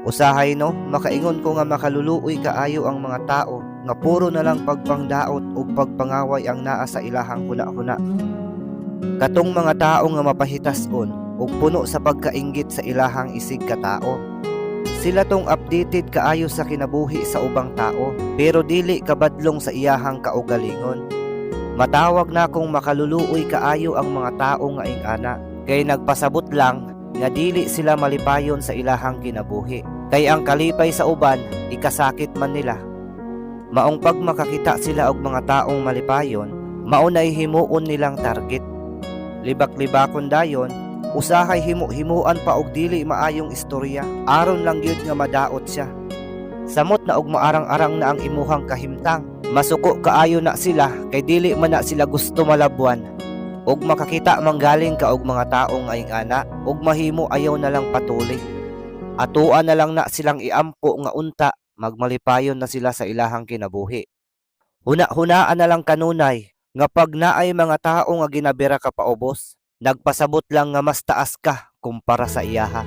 Usahay no, makaingon ko nga makaluluoy kaayo ang mga tao nga puro na lang pagpangdaot ug pagpangaway ang naa sa ilahang huna-huna. Katong mga tao nga mapahitas-on ug puno sa pagkainggit sa ilahang isig katao. Sila tong updated kaayo sa kinabuhi sa ubang tao pero dili kabadlong sa iyahang kaugalingon. Matawag na kung makaluluoy kaayo ang mga tao nga ingana kay nagpasabot lang nga dili sila malipayon sa ilahang kinabuhi. Kay ang kalipay sa uban ikasakit man nila. Maong pag makakita sila og mga taong malipayon, maunay himuon nilang target. Libak-libakon dayon, usahay himuan pa og dili maayong istorya, aron lang gyud nga madaot siya. Samot na og maarang-arang na ang imuhang kahimtang, masuko kaayo na sila kay dili man na sila gusto malabwan. Og makakita manggaling ka og mga taong ingana, og mahimo ayaw na lang patuloy. Atuan na lang na silang iampo nga unta, magmalipayon na sila sa ilahang kinabuhi. Huna-hunaan na lang kanunay, nga pag naay mga tao nga ginabira ka paubos, nagpasabot lang nga mas taas ka kumpara sa iyaha.